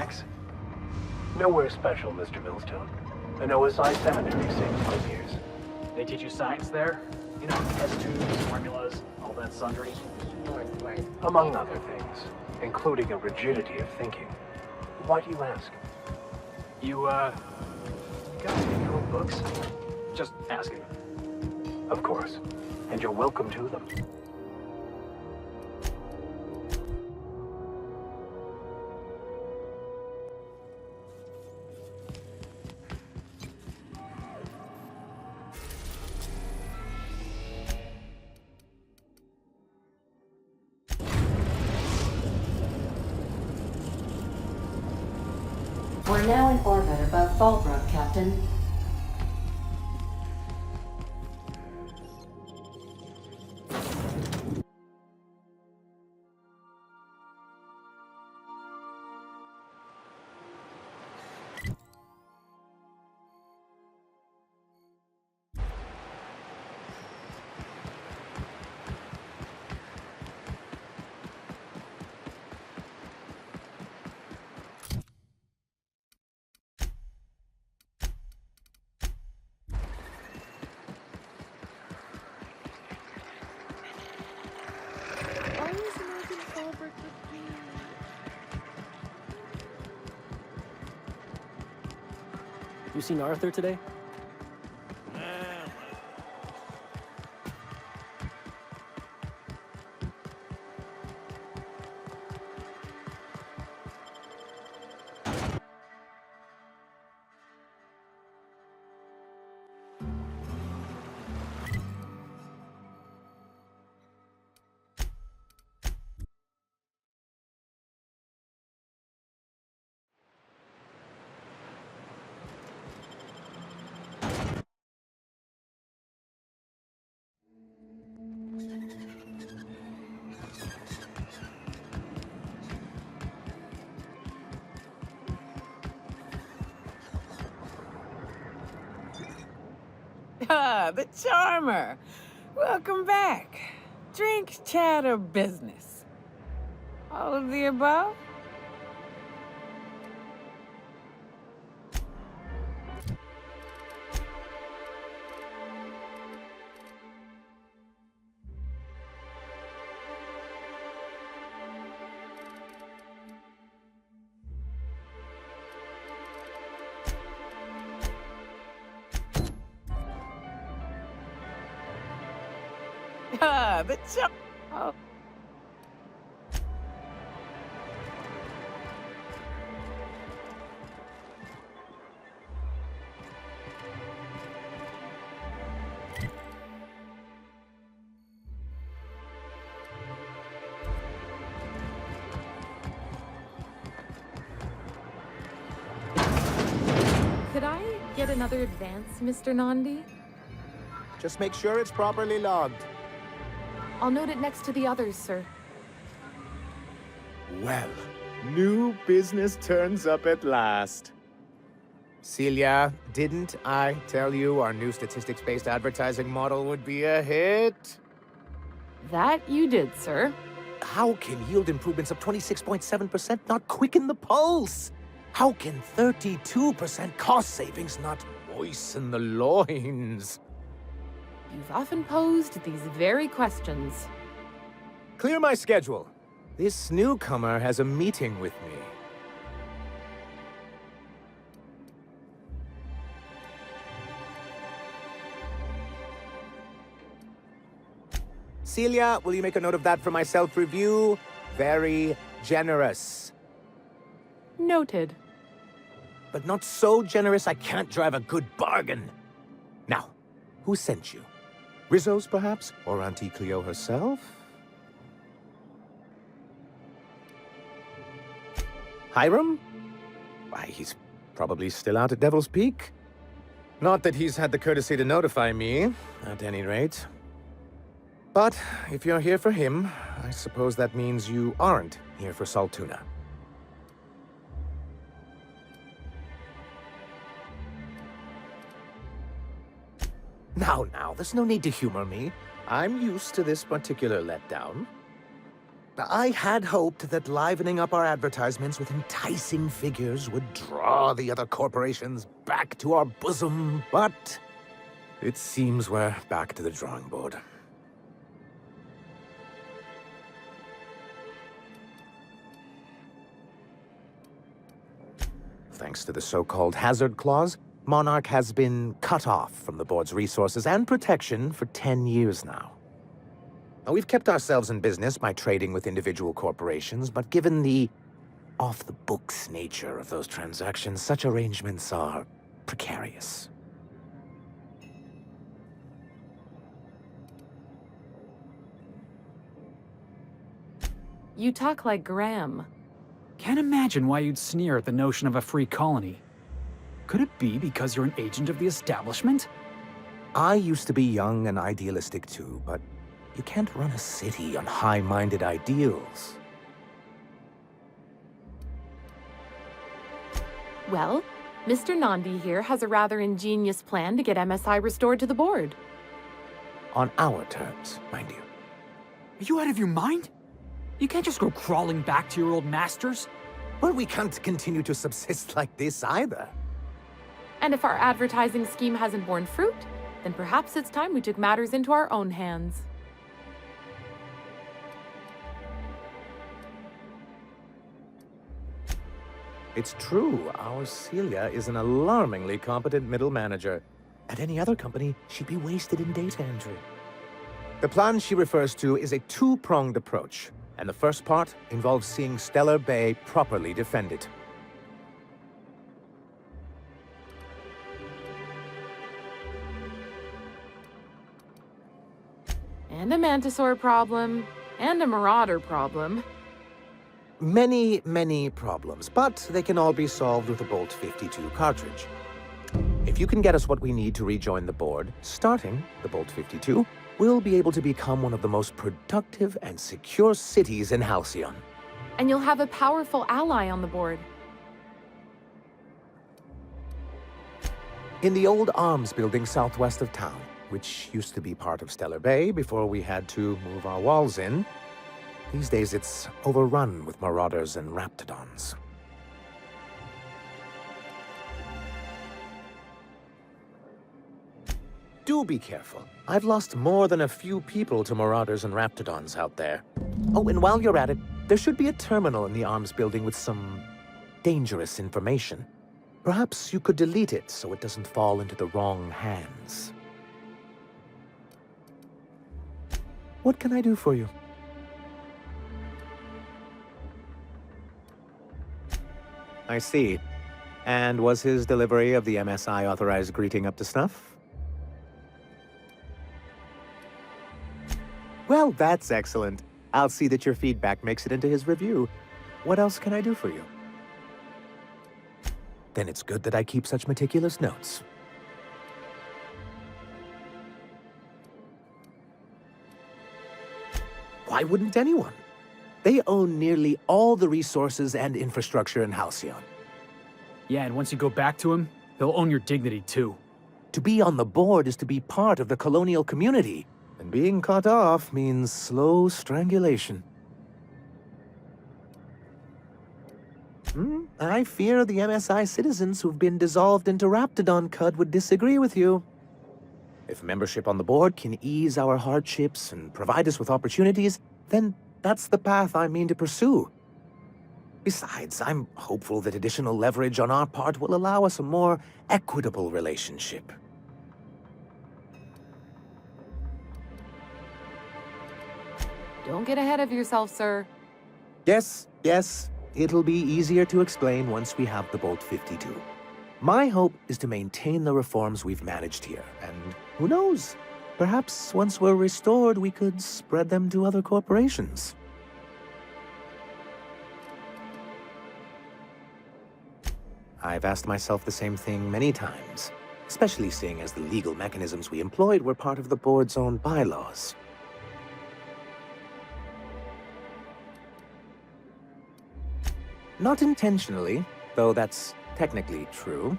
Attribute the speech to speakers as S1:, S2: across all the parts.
S1: Max?
S2: Nowhere special, Mr. Millstone. An OSI 7 in these same 5 years.
S1: They teach you science there? You know, test tubes, formulas, all that sundry?
S2: Among other things, including a rigidity of thinking. Why do you ask?
S1: You guys make your own books? Just asking.
S2: Of course. And you're welcome to them.
S3: We're now in orbit above Fallbrook, Captain.
S4: You seen Arthur today?
S5: Ah, the charmer. Welcome back. Drink, chat, or business? All of the above? Ah, the char- Oh.
S6: Could I get another advance, Mr. Nandi?
S7: Just make sure it's properly logged.
S6: I'll note it next to the others, sir.
S7: Well, new business turns up at last. Celia, didn't I tell you our new statistics-based advertising model would be a hit?
S6: That you did, sir.
S7: How can yield improvements of 26.7% not quicken the pulse? How can 32% cost savings not moisten the loins?
S6: You've often posed these very questions.
S7: Clear my schedule. This newcomer has a meeting with me. Celia, will you make a note of that for my self-review? Very generous.
S6: Noted.
S7: But not so generous I can't drive a good bargain. Now, who sent you? Rizzo's, perhaps? Or Auntie Cleo herself? Hiram? Why, he's probably still out at Devil's Peak. Not that he's had the courtesy to notify me, at any rate. But if you're here for him, I suppose that means you aren't here for Saltuna. Now, there's no need to humor me. I'm used to this particular letdown. I had hoped that livening up our advertisements with enticing figures would draw the other corporations back to our bosom, but it seems we're back to the drawing board. Thanks to the so-called hazard clause, Monarch has been cut off from the board's resources and protection for 10 years now. Now, we've kept ourselves in business by trading with individual corporations, but given the off-the-books nature of those transactions, such arrangements are precarious.
S6: You talk like Graham.
S1: Can't imagine why you'd sneer at the notion of a free colony. Could it be because you're an agent of the establishment?
S7: I used to be young and idealistic too, but you can't run a city on high-minded ideals.
S6: Well, Mr. Nandi here has a rather ingenious plan to get MSI restored to the board.
S7: On our terms, mind you.
S1: Are you out of your mind? You can't just go crawling back to your old masters.
S7: Well, we can't continue to subsist like this either.
S6: And if our advertising scheme hasn't borne fruit, then perhaps it's time we took matters into our own hands.
S7: It's true, our Celia is an alarmingly competent middle manager. At any other company, she'd be wasted in data entry. The plan she refers to is a two-pronged approach, and the first part involves seeing Stellar Bay properly defended.
S6: And a Mantisaur problem, and a Marauder problem.
S7: Many, many problems, but they can all be solved with a Bolt 52 cartridge. If you can get us what we need to rejoin the board, starting the Bolt 52, we'll be able to become one of the most productive and secure cities in Halcyon.
S6: And you'll have a powerful ally on the board.
S7: In the old arms building southwest of town, which used to be part of Stellar Bay before we had to move our walls in, these days it's overrun with marauders and raptidons. Do be careful. I've lost more than a few people to marauders and raptidons out there. Oh, and while you're at it, there should be a terminal in the arms building with some dangerous information. Perhaps you could delete it so it doesn't fall into the wrong hands. What can I do for you? I see. And was his delivery of the MSI authorized greeting up to snuff? Well, that's excellent. I'll see that your feedback makes it into his review. What else can I do for you? Then it's good that I keep such meticulous notes. Why wouldn't anyone? They own nearly all the resources and infrastructure in Halcyon.
S1: Yeah, and once you go back to him, he'll own your dignity too.
S7: To be on the board is to be part of the colonial community, and being cut off means slow strangulation. I fear the MSI citizens who've been dissolved into Raptidon Cud would disagree with you. If membership on the board can ease our hardships and provide us with opportunities, then that's the path I mean to pursue. Besides, I'm hopeful that additional leverage on our part will allow us a more equitable relationship.
S6: Don't get ahead of yourself, sir.
S7: Yes. It'll be easier to explain once we have the Bolt 52. My hope is to maintain the reforms we've managed here, and who knows? Perhaps once we're restored, we could spread them to other corporations. I've asked myself the same thing many times, especially seeing as the legal mechanisms we employed were part of the board's own bylaws. Not intentionally, though that's technically true.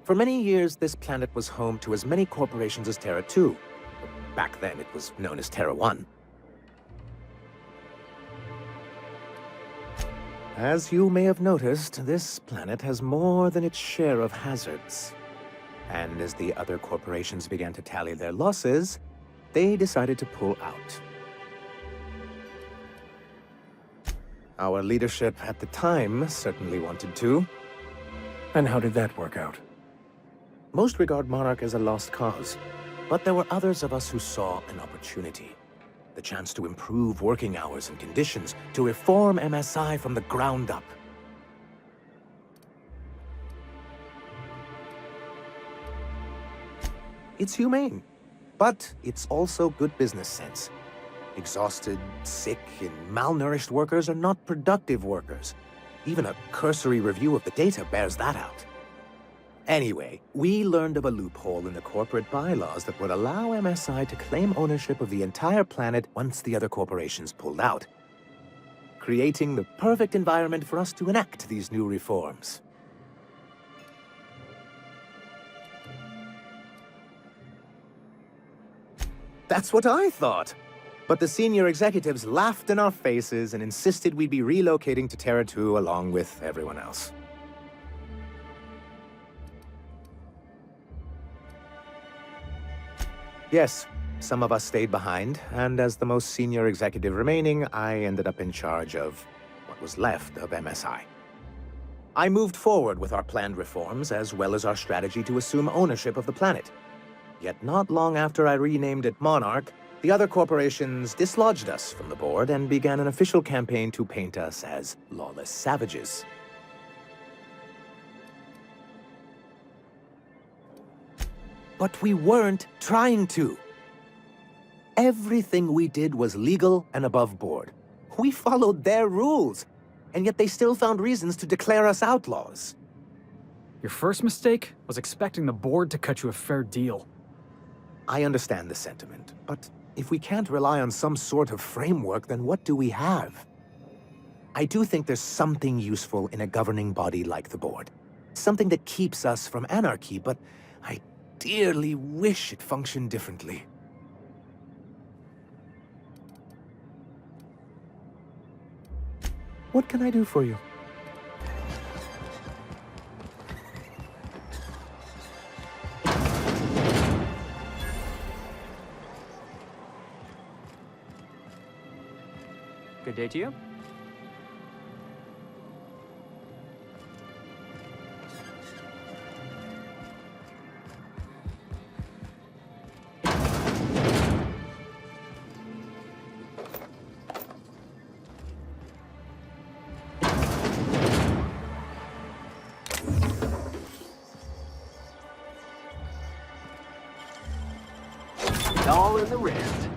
S7: For many years, this planet was home to as many corporations as Terra 2. Back then, it was known as Terra 1. As you may have noticed, this planet has more than its share of hazards. And as the other corporations began to tally their losses, they decided to pull out. Our leadership at the time certainly wanted to.
S2: And how did that work out?
S7: Most regard Monarch as a lost cause, but there were others of us who saw an opportunity. The chance to improve working hours and conditions, to reform MSI from the ground up. It's humane, but it's also good business sense. Exhausted, sick, and malnourished workers are not productive workers. Even a cursory review of the data bears that out. Anyway, we learned of a loophole in the corporate bylaws that would allow MSI to claim ownership of the entire planet once the other corporations pulled out, creating the perfect environment for us to enact these new reforms. That's what I thought. But the senior executives laughed in our faces and insisted we'd be relocating to Terra 2 along with everyone else. Yes, some of us stayed behind, and as the most senior executive remaining, I ended up in charge of what was left of MSI. I moved forward with our planned reforms, as well as our strategy to assume ownership of the planet. Yet not long after I renamed it Monarch, the other corporations dislodged us from the board and began an official campaign to paint us as lawless savages. But we weren't trying to. Everything we did was legal and above board. We followed their rules, and yet they still found reasons to declare us outlaws.
S1: Your first mistake was expecting the board to cut you a fair deal.
S7: I understand the sentiment, but if we can't rely on some sort of framework, then what do we have? I do think there's something useful in a governing body like the board. Something that keeps us from anarchy, but I dearly wish it functioned differently. What can I do for you?
S1: Good day to you.
S2: All in the wrist.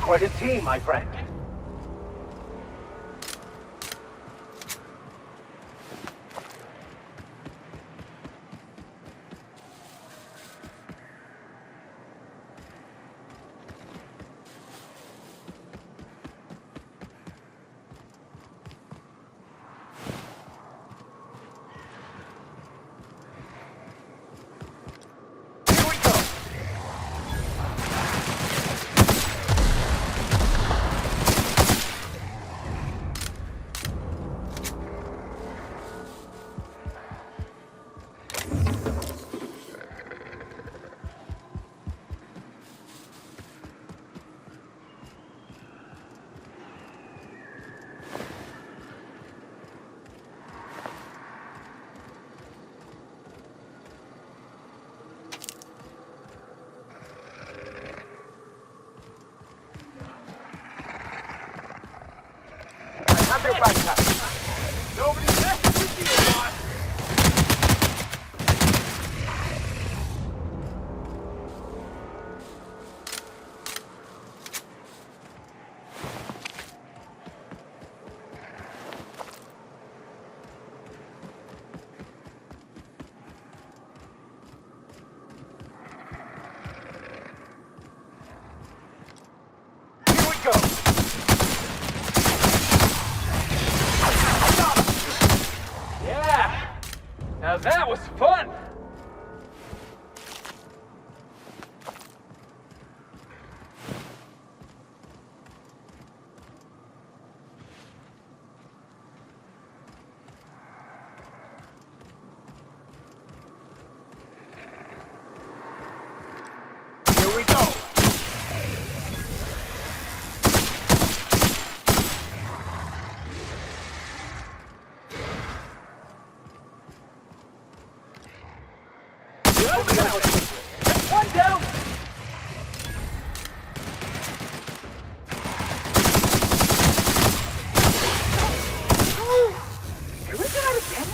S2: Quite a team, my friend. Right, Captain. Nobody's messing with you, boss. Here we go. Yeah. Now that was fun. Here we go. One down. Can we do that again?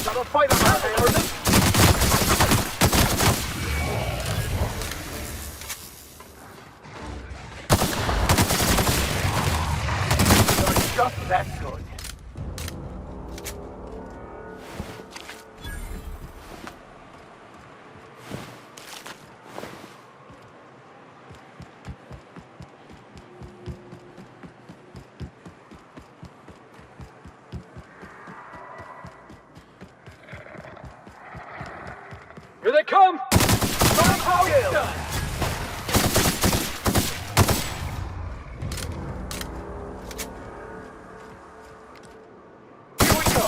S2: Got a fight on our hands. You're just that good. Here they come! Somehow it's done! Here we go!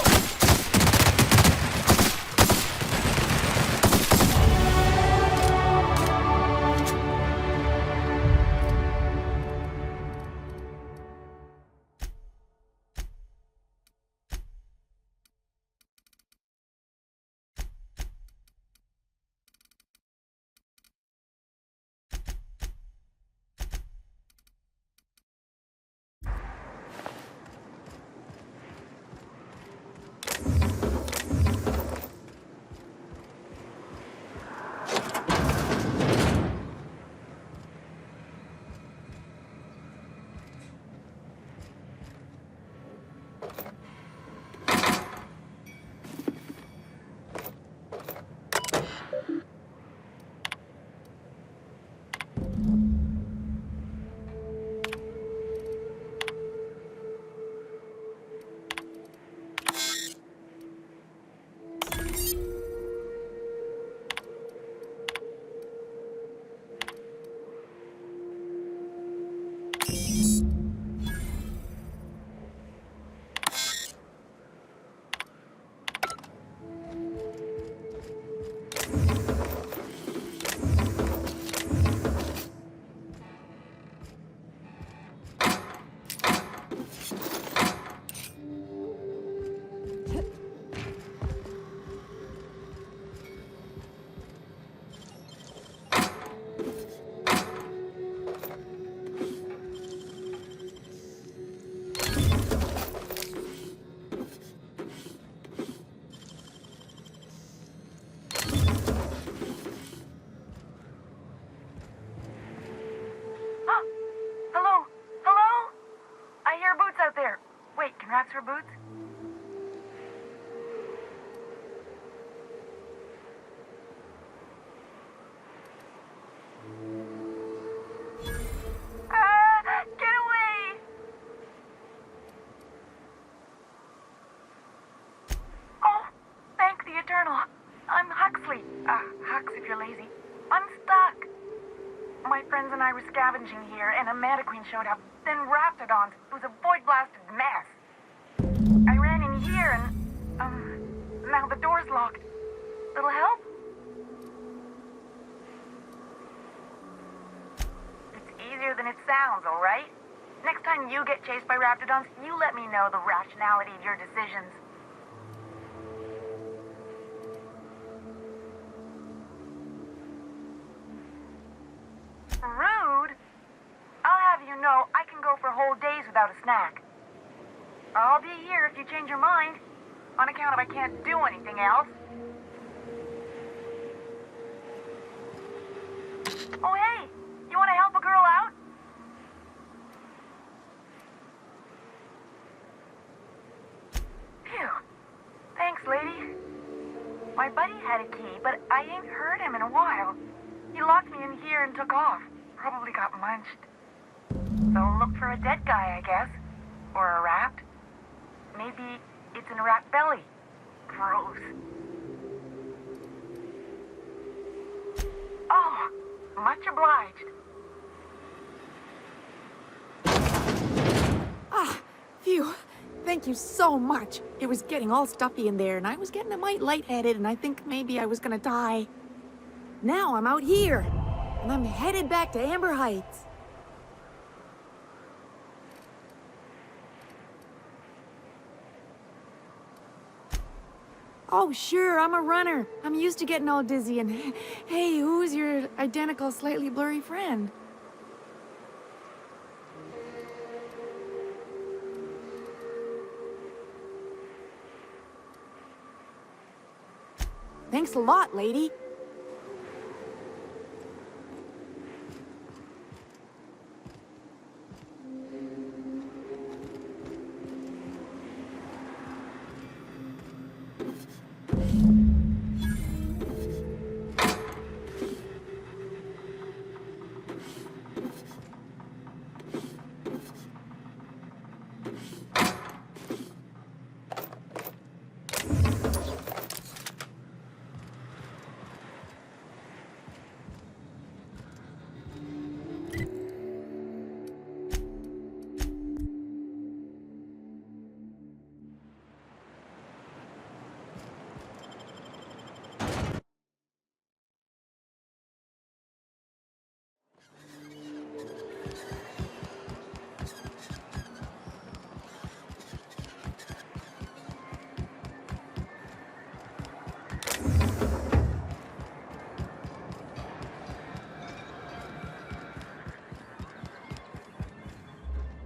S4: Rats for boots? Get away! Oh, thank the Eternal. I'm Huxley. Hux if you're lazy. I'm stuck. My friends and I were scavenging here, and a Meta Queen showed up. Then Raptidons. It was a void-blasted mess. I ran in here, and, now the door's locked. Little help? It's easier than it sounds, all right? Next time you get chased by raptidons, you let me know the rationality of your decisions. Rude? I'll have you know I can go for whole days without a snack. I'll be here if you change your mind, on account of I can't do anything else. Oh, hey! You want to help a girl out? Phew. Thanks, lady. My buddy had a key, but I ain't heard him in a while. He locked me in here and took off. Probably got munched. So look for a dead guy, I guess. Or a rat. Maybe it's in a rat belly. Gross. Oh, much obliged.
S8: Ah, phew. Thank you so much. It was getting all stuffy in there, and I was getting a mite lightheaded, and I think maybe I was gonna die. Now I'm out here, and I'm headed back to Amber Heights. Oh, sure, I'm a runner. I'm used to getting all dizzy, and hey, who's your identical, slightly blurry friend? Thanks a lot, lady.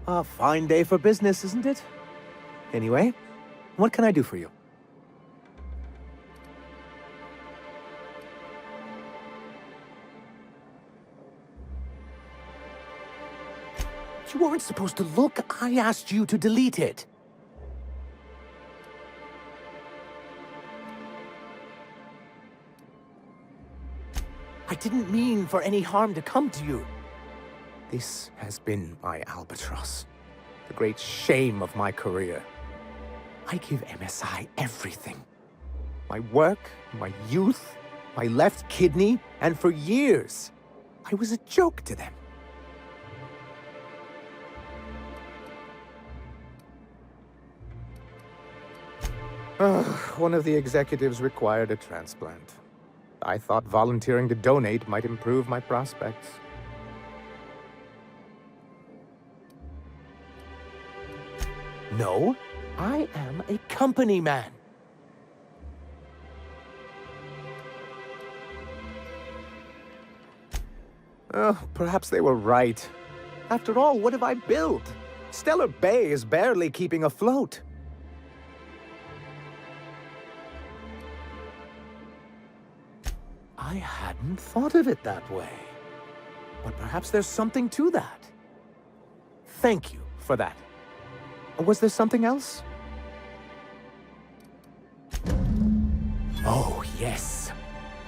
S7: A fine day for business, isn't it? Anyway, what can I do for you? You weren't supposed to look. I asked you to delete it. I didn't mean for any harm to come to you. This has been my albatross, the great shame of my career. I give MSI everything. My work, my youth, my left kidney, and for years, I was a joke to them. One of the executives required a transplant. I thought volunteering to donate might improve my prospects. No, I am a company man. Oh, perhaps they were right. After all, what have I built? Stellar Bay is barely keeping afloat. I hadn't thought of it that way. But perhaps there's something to that. Thank you for that. Was there something else? Oh, yes.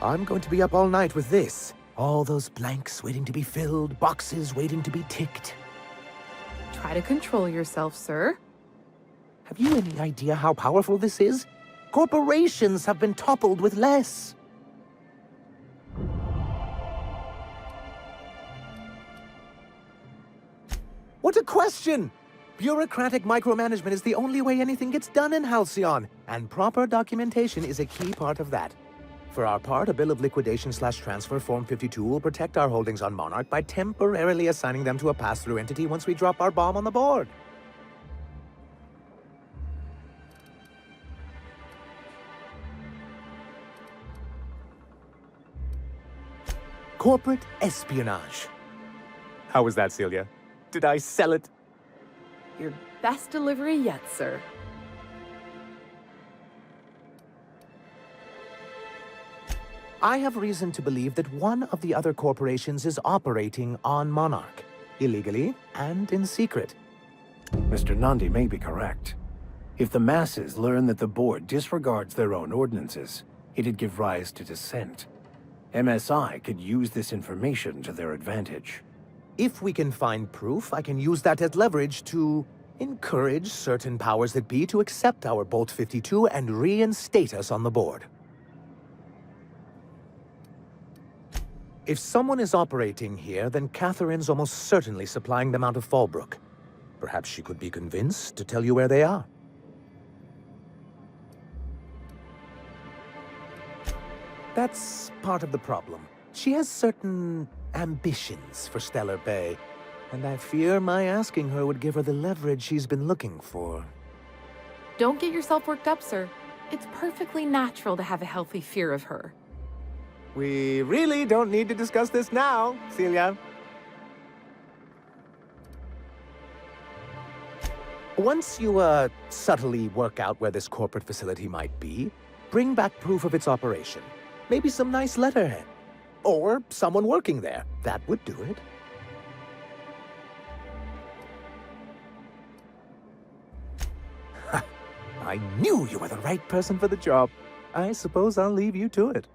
S7: I'm going to be up all night with this. All those blanks waiting to be filled, boxes waiting to be ticked.
S6: Try to control yourself, sir.
S7: Have you any idea how powerful this is? Corporations have been toppled with less. What a question! Bureaucratic micromanagement is the only way anything gets done in Halcyon, and proper documentation is a key part of that. For our part, a bill of liquidation/transfer Form 52 will protect our holdings on Monarch by temporarily assigning them to a pass-through entity once we drop our bomb on the board. Corporate espionage. How was that, Celia? Did I sell it?
S6: Your best delivery yet, sir.
S7: I have reason to believe that one of the other corporations is operating on Monarch, illegally and in secret.
S2: Mr. Nandi may be correct. If the masses learn that the board disregards their own ordinances, it'd give rise to dissent. MSI could use this information to their advantage.
S7: If we can find proof, I can use that as leverage to encourage certain powers that be to accept our Bolt 52 and reinstate us on the board. If someone is operating here, then Catherine's almost certainly supplying them out of Fallbrook. Perhaps she could be convinced to tell you where they are. That's part of the problem. She has certain ambitions for Stellar Bay, and I fear my asking her would give her the leverage she's been looking for.
S6: Don't get yourself worked up, sir. It's perfectly natural to have a healthy fear of her.
S7: We really don't need to discuss this now, Celia. Once you, subtly work out where this corporate facility might be, bring back proof of its operation. Maybe some nice letterhead. Or someone working there. That would do it. I knew you were the right person for the job. I suppose I'll leave you to it.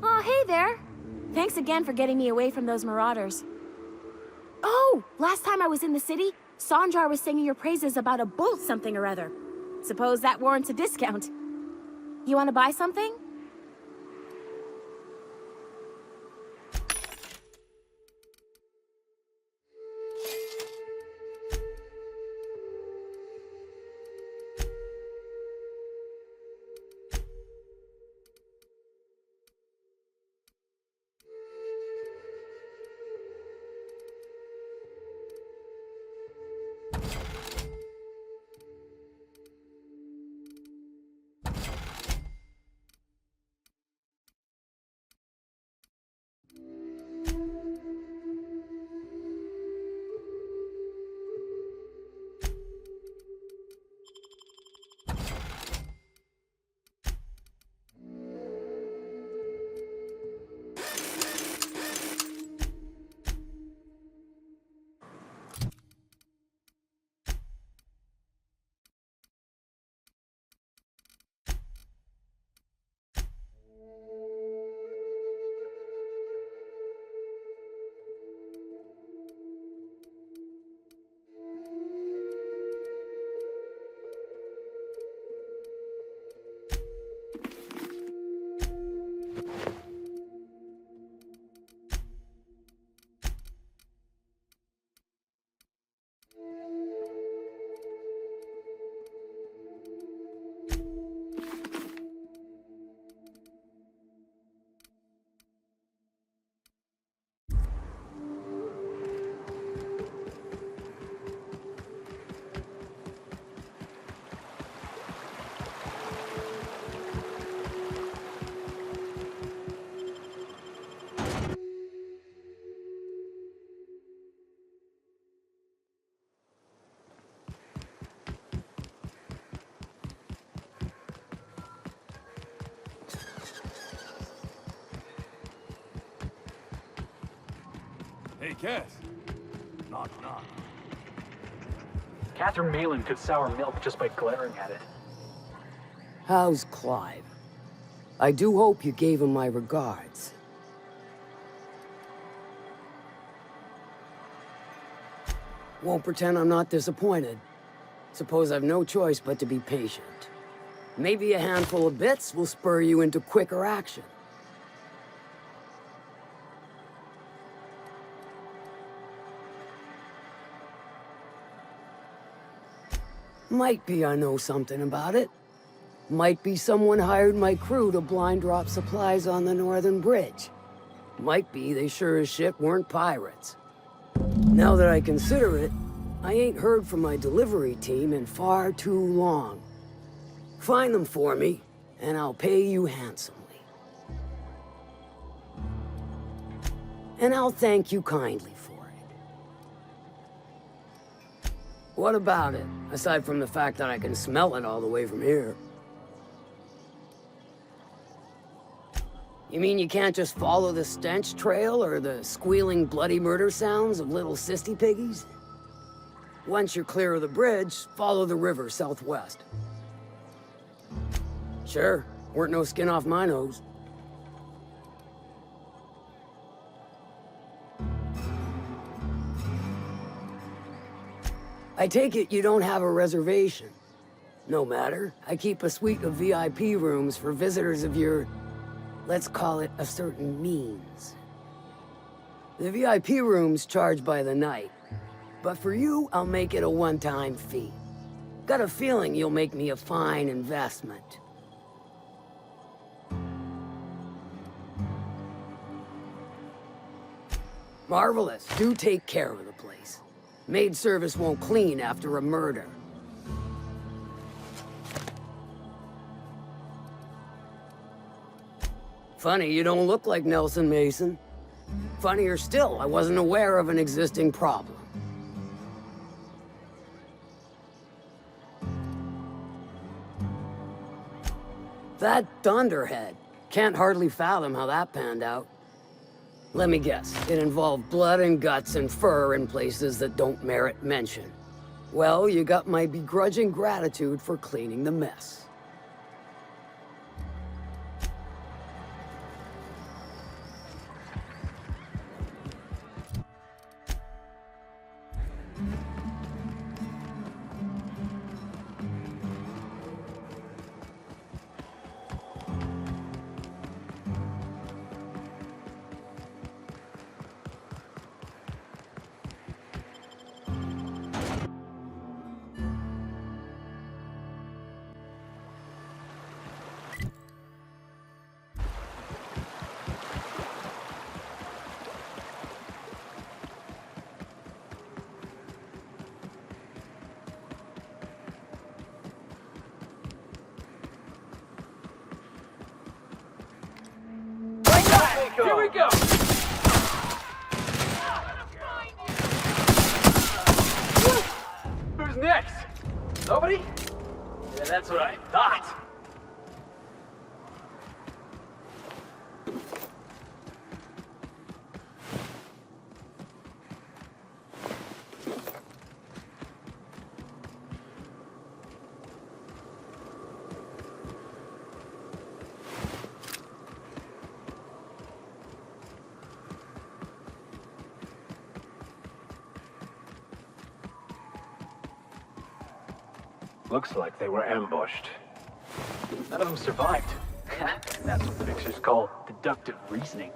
S9: Oh, hey there. Thanks again for getting me away from those marauders. Oh, last time I was in the city, Sanjar was singing your praises about a bolt something or other. Suppose that warrants a discount. You want to buy something?
S10: Hey, Cass. Knock, knock.
S1: Catherine Malin could sour milk just by glaring at it.
S11: How's Clive? I do hope you gave him my regards. Won't pretend I'm not disappointed. Suppose I've no choice but to be patient. Maybe a handful of bits will spur you into quicker action. Might be I know something about it. Might be someone hired my crew to blind drop supplies on the Northern Bridge. Might be they sure as shit weren't pirates. Now that I consider it, I ain't heard from my delivery team in far too long. Find them for me, and I'll pay you handsomely. And I'll thank you kindly for it. What about it, aside from the fact that I can smell it all the way from here? You mean you can't just follow the stench trail or the squealing bloody murder sounds of little sissy piggies? Once you're clear of the bridge, follow the river southwest. Sure, weren't no skin off my nose. I take it you don't have a reservation. No matter, I keep a suite of VIP rooms for visitors of your, let's call it a certain means. The VIP rooms charge by the night, but for you, I'll make it a one-time fee. Got a feeling you'll make me a fine investment. Marvelous. Do take care of the place. Maid service won't clean after a murder. Funny, you don't look like Nelson Mason. Funnier still, I wasn't aware of an existing problem. That Thunderhead. Can't hardly fathom how that panned out. Let me guess, it involved blood and guts and fur in places that don't merit mention. Well, you got my begrudging gratitude for cleaning the mess.
S1: Here we go! Who's next? Nobody? Yeah, that's what I thought.
S2: Looks like they were ambushed.
S1: None of them survived. That's what fixers call deductive reasoning.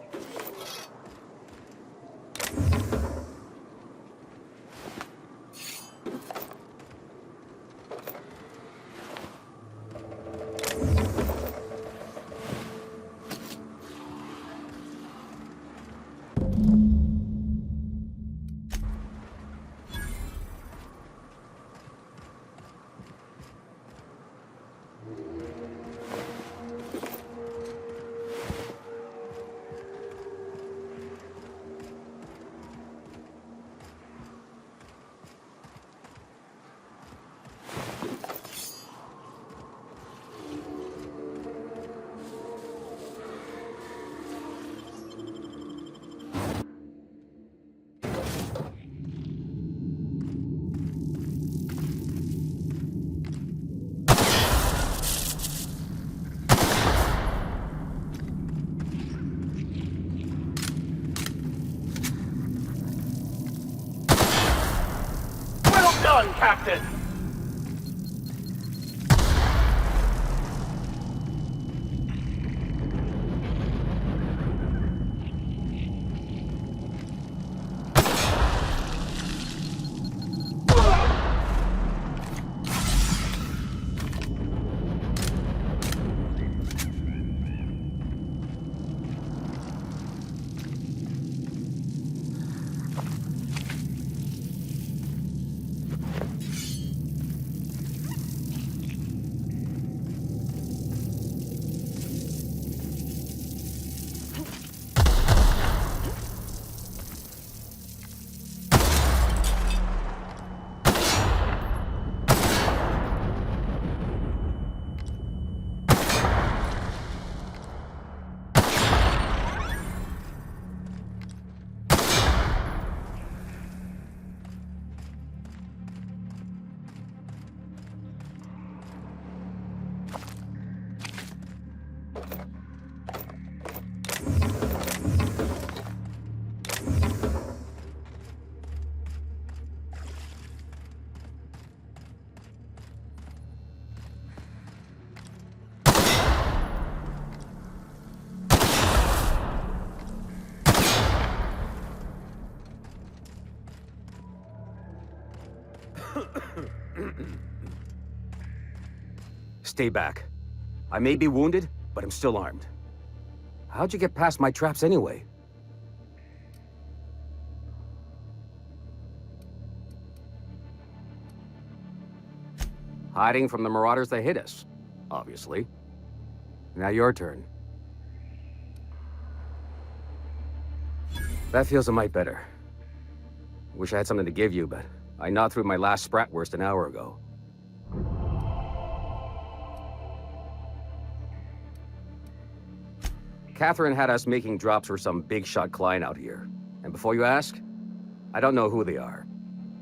S10: done, Captain!
S12: Stay back. I may be wounded, but I'm still armed. How'd you get past my traps anyway? Hiding from the marauders that hit us, obviously. Now your turn. That feels a mite better. Wish I had something to give you, but I gnawed through my last Spratwurst an hour ago. Catherine had us making drops for some big-shot client out here. And before you ask, I don't know who they are.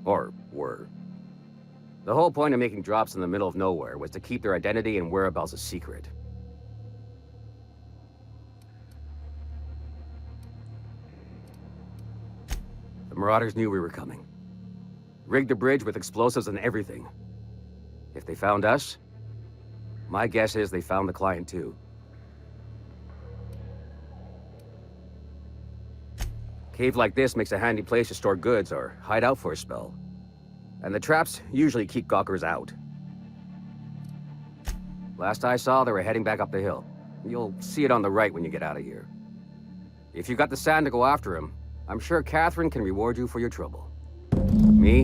S12: Or were. The whole point of making drops in the middle of nowhere was to keep their identity and whereabouts a secret. The Marauders knew we were coming. Rigged the bridge with explosives and everything. If they found us, my guess is they found the client too. Cave like this makes a handy place to store goods or hide out for a spell. And the traps usually keep gawkers out. Last I saw, they were heading back up the hill. You'll see it on the right when you get out of here. If you got the sand to go after him, I'm sure Catherine can reward you for your trouble. Me?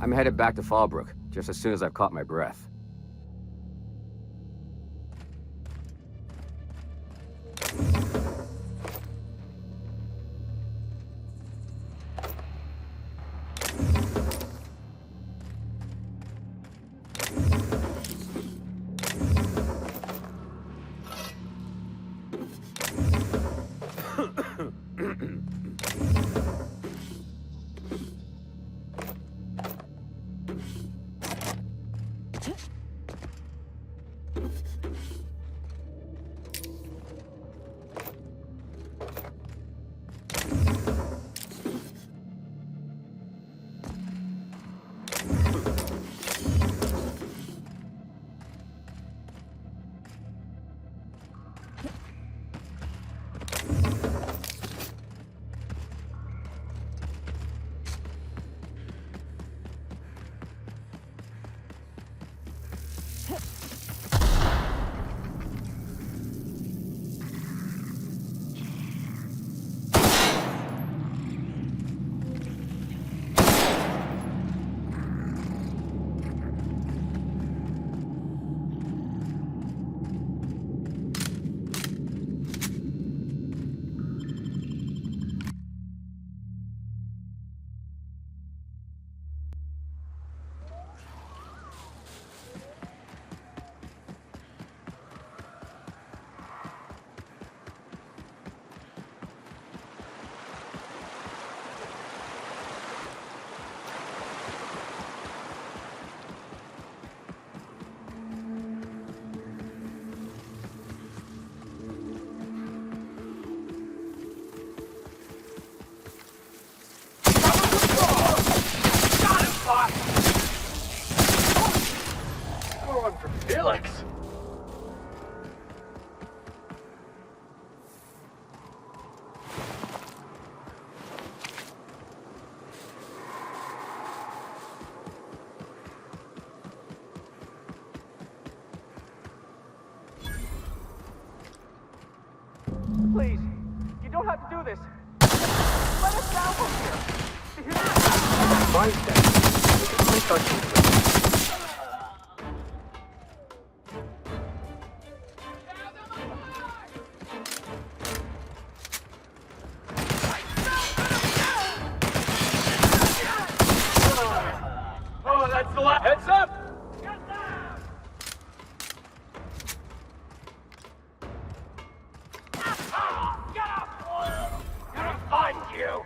S12: I'm headed back to Fallbrook, just as soon as I've caught my breath.
S13: this. Let us down from here.
S2: Right then. We can take our chances.
S13: Oh, that's the last. Heads up!
S10: Gonna find you.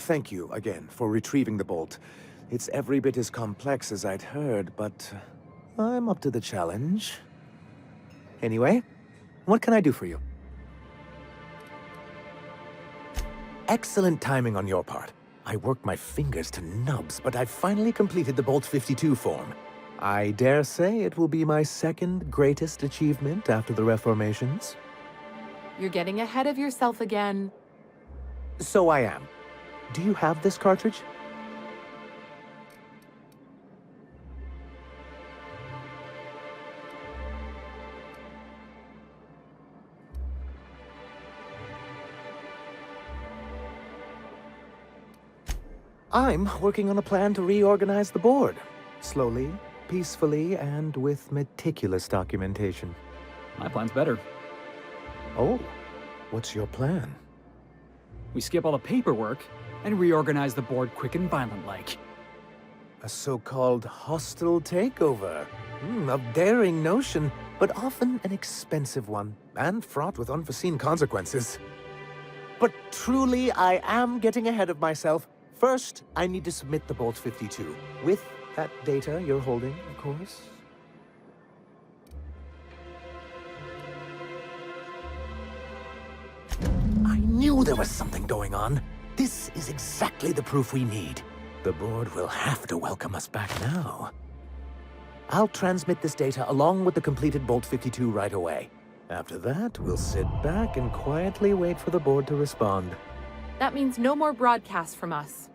S7: thank you again for retrieving the bolt. It's every bit as complex as I'd heard, but I'm up to the challenge. Anyway, what can I do for you? Excellent timing on your part. I worked my fingers to nubs, but I finally completed the Bolt 52 form. I dare say it will be my second greatest achievement after the reformations.
S6: You're getting ahead of yourself again.
S7: So I am. Do you have this cartridge? I'm working on a plan to reorganize the board. Slowly, peacefully, and with meticulous documentation.
S1: My plan's better.
S7: Oh, what's your plan?
S1: We skip all the paperwork and reorganize the board quick and violent-like.
S7: A so-called hostile takeover. A daring notion, but often an expensive one, and fraught with unforeseen consequences. But truly, I am getting ahead of myself. First, I need to submit the Bolt 52, with that data you're holding, of course. I knew there was something going on. This is exactly the proof we need. The board will have to welcome us back now. I'll transmit this data along with the completed Bolt 52 right away. After that, we'll sit back and quietly wait for the board to respond.
S6: That means no more broadcasts from us.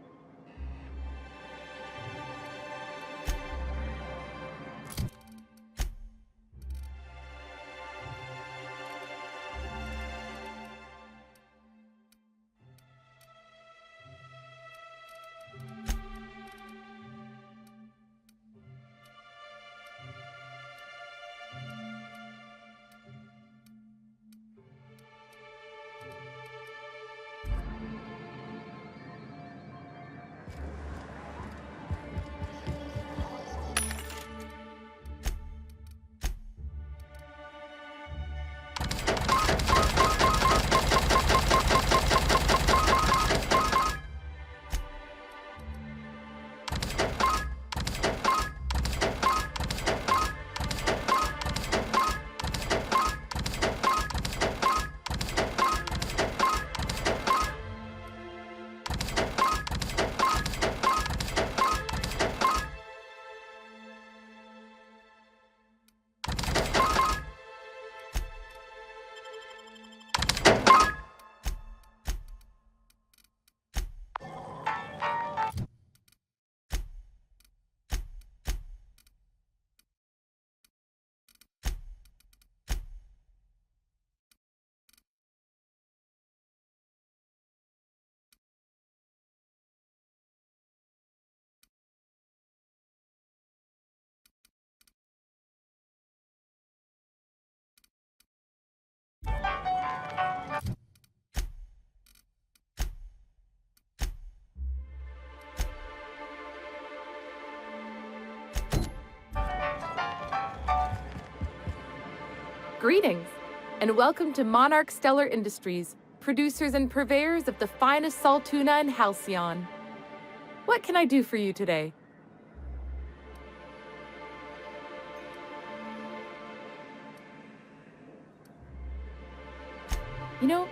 S6: Greetings, and welcome to Monarch Stellar Industries, producers and purveyors of the finest salt tuna in Halcyon. What can I do for you today? You know,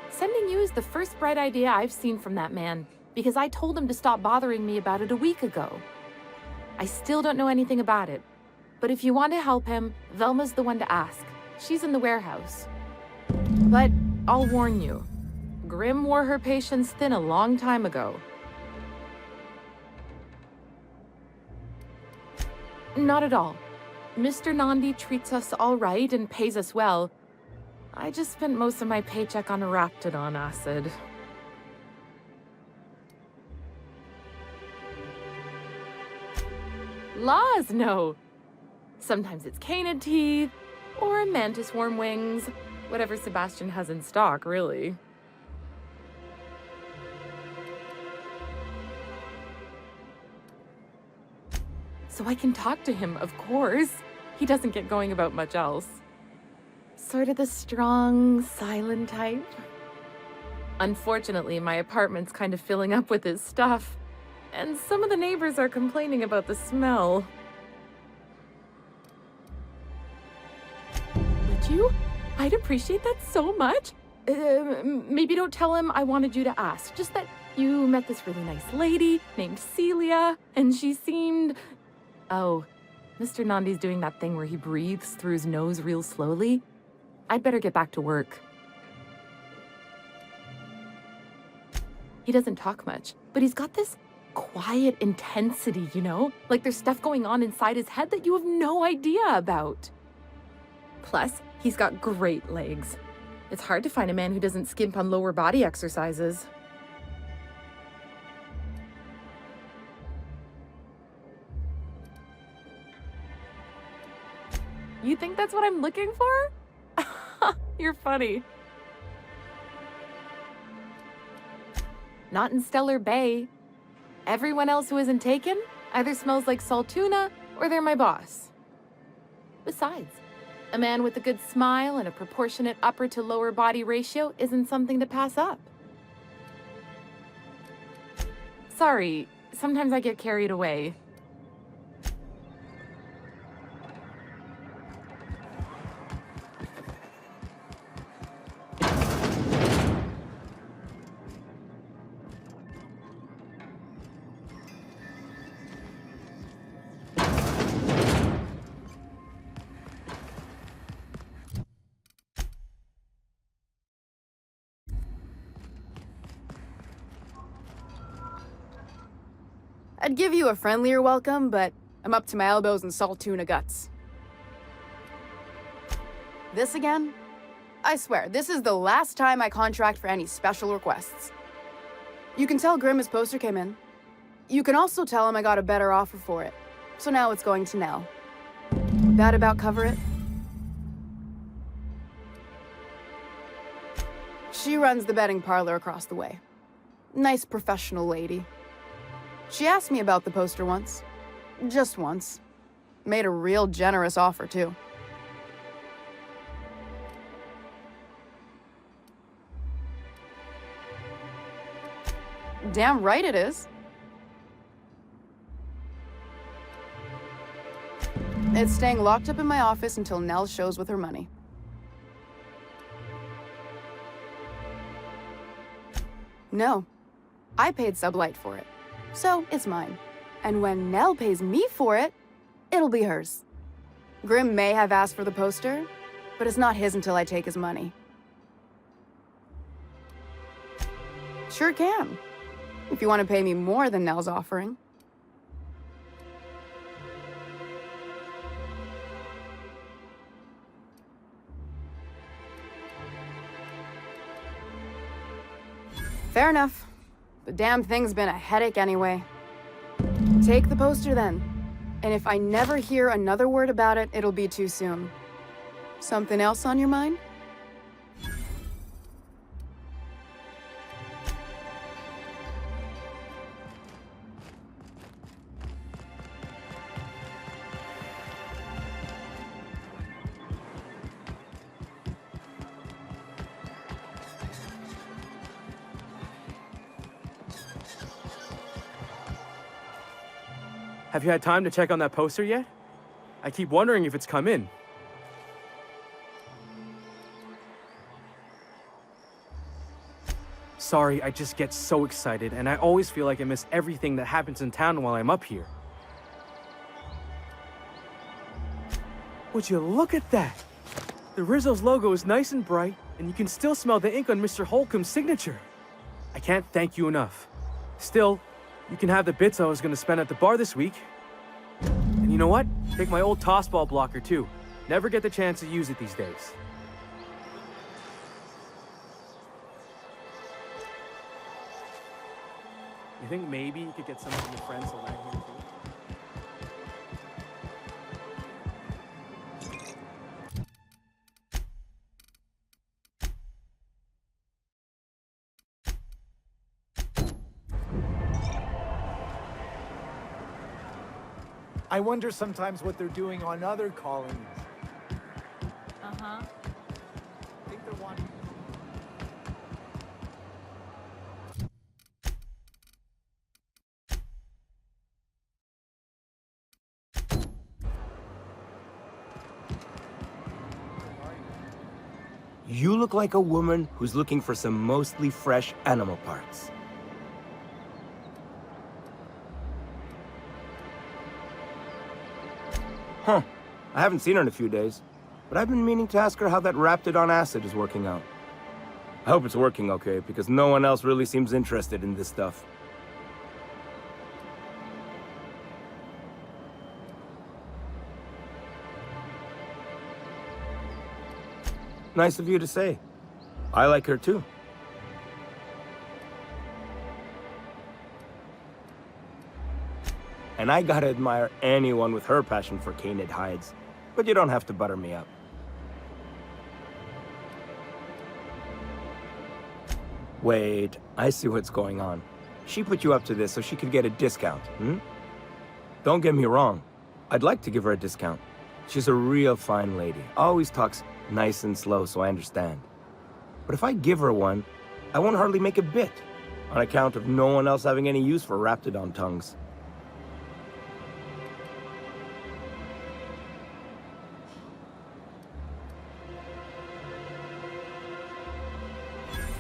S6: sending you is the first bright idea I've seen from that man, because I told him to stop bothering me about it a week ago. I still don't know anything about it, but if you want to help him, Velma's the one to ask. She's in the warehouse. But I'll warn you, Grimm wore her patience thin a long time ago. Not at all. Mr. Nandi treats us all right and pays us well. I just spent most of my paycheck on Raptidon acid. Laws, no. Sometimes it's canid teeth, or mantis worm wings. Whatever Sebastian has in stock, really. So I can talk to him, of course. He doesn't get going about much else. Sort of the strong, silent type. Unfortunately, my apartment's kind of filling up with his stuff, and some of the neighbors are complaining about the smell. Would you? I'd appreciate that so much. Maybe don't tell him I wanted you to ask. Just that you met this really nice lady named Celia, and she seemed... Oh, Mr. Nandi's doing that thing where he breathes through his nose real slowly. I'd better get back to work. He doesn't talk much, but he's got this quiet intensity, you know? Like there's stuff going on inside his head that you have no idea about. Plus, he's got great legs. It's hard to find a man who doesn't skimp on lower body exercises. You think that's what I'm looking for? You're funny. Not in Stellar Bay. Everyone else who isn't taken either smells like salt tuna or they're my boss. Besides, a man with a good smile and a proportionate upper to lower body ratio isn't something to pass up. Sorry, sometimes I get carried away.
S14: I'd give you a friendlier welcome, but I'm up to my elbows in salt tuna guts. This again? I swear, this is the last time I contract for any special requests. You can tell Grimm his poster came in. You can also tell him I got a better offer for it. So now it's going to Nell. That about cover it? She runs the betting parlor across the way. Nice professional lady. She asked me about the poster once. Just once. Made a real generous offer, too. Damn right it is. It's staying locked up in my office until Nell shows with her money. No. I paid Sublight for it. So, it's mine. And when Nell pays me for it, it'll be hers. Grimm may have asked for the poster, but it's not his until I take his money. Sure can. If you want to pay me more than Nell's offering. Fair enough. The damn thing's been a headache anyway. Take the poster then. And if I never hear another word about it, it'll be too soon. Something else on your mind?
S15: Have you had time to check on that poster yet? I keep wondering if it's come in. Sorry, I just get so excited, and I always feel like I miss everything that happens in town while I'm up here. Would you look at that? The Rizzo's logo is nice and bright, and you can still smell the ink on Mr. Holcomb's signature. I can't thank you enough. Still, you can have the bits I was going to spend at the bar this week. And you know what? Take my old tossball blocker, too. Never get the chance to use it these days. You think maybe you could get some of your friends to land here, too?
S16: I wonder sometimes what they're doing on other colonies.
S8: Uh-huh.
S16: I think they're wanting...
S17: You look like a woman who's looking for some mostly fresh animal parts. Huh. I haven't seen her in a few days, but I've been meaning to ask her how that Raptidon acid is working out. I hope it's working okay, because no one else really seems interested in this stuff. Nice of you to say. I like her too. And I gotta admire anyone with her passion for canid hides. But you don't have to butter me up. Wait, I see what's going on. She put you up to this so she could get a discount, hmm? Don't get me wrong. I'd like to give her a discount. She's a real fine lady. Always talks nice and slow, so I understand. But if I give her one, I won't hardly make a bit, on account of no one else having any use for Raptidon tongues.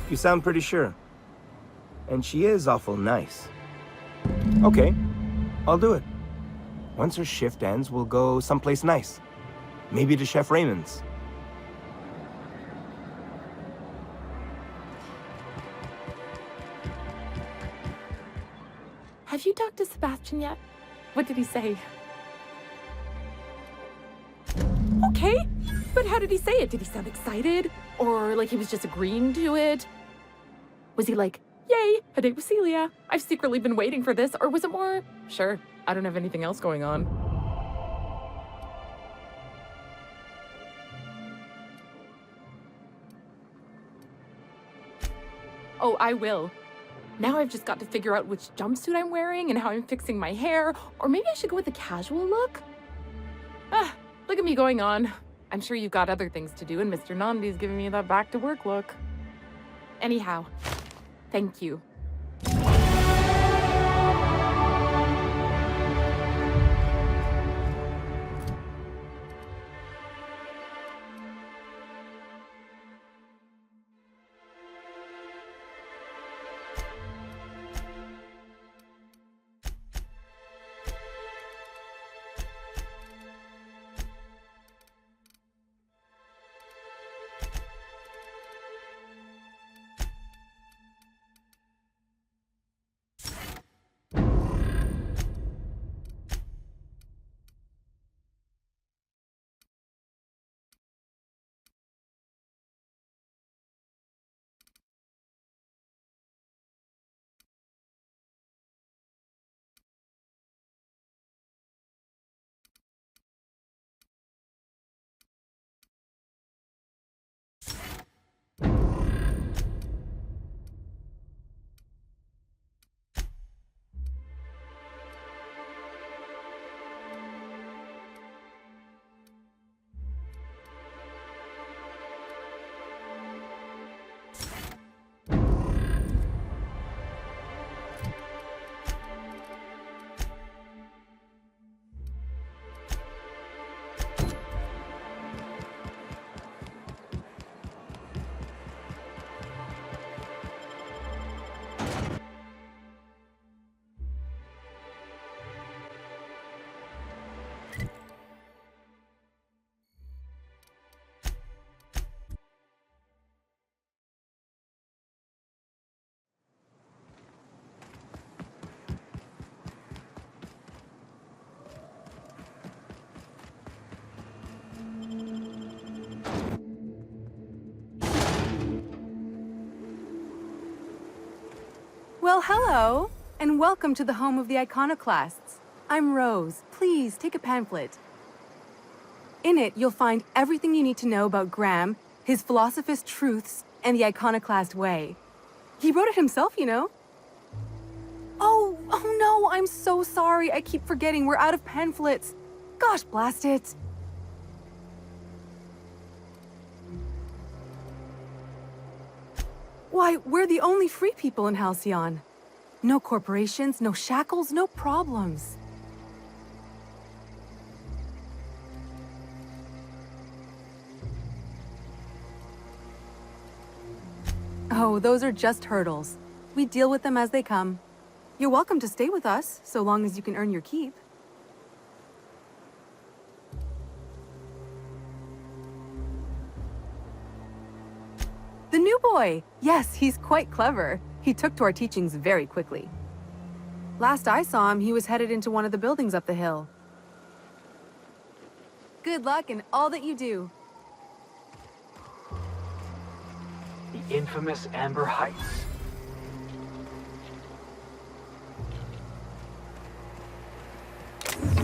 S17: You sound pretty sure. And she is awful nice. Okay, I'll do it. Once her shift ends, we'll go someplace nice. Maybe to Chef Raymond's.
S6: Have you talked to Sebastian yet? What did he say? Okay, but how did he say it? Did he sound excited? Or like he was just agreeing to it? Was he like, yay, a date with Celia. I've secretly been waiting for this. Or was it more, sure, I don't have anything else going on. Oh, I will. Now I've just got to figure out which jumpsuit I'm wearing and how I'm fixing my hair. Or maybe I should go with a casual look? Ah, look at me going on. I'm sure you've got other things to do, and Mr. Nandi's giving me that back-to-work look. Anyhow, thank you.
S18: Well, hello, and welcome to the home of the Iconoclasts. I'm Rose. Please take a pamphlet. In it, you'll find everything you need to know about Graham, his Philosophist truths, and the Iconoclast way. He wrote it himself, you know. Oh no, I'm so sorry. I keep forgetting we're out of pamphlets. Gosh, blast it. Why, we're the only free people in Halcyon. No corporations, no shackles, no problems. Oh, those are just hurdles. We deal with them as they come. You're welcome to stay with us, so long as you can earn your keep. The new boy! Yes, he's quite clever. He took to our teachings very quickly. Last I saw him, he was headed into one of the buildings up the hill. Good luck in all that you do.
S1: The infamous Amber Heights.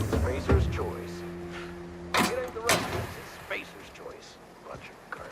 S2: Spacer's choice. It ain't the rest of us, it's Spacer's choice. Bunch of garbage.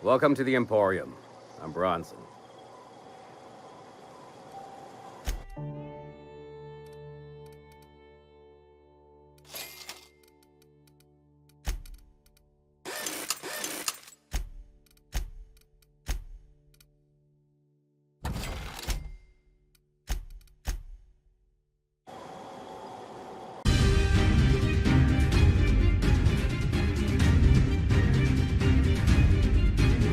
S12: Welcome to the Emporium. I'm Bronson.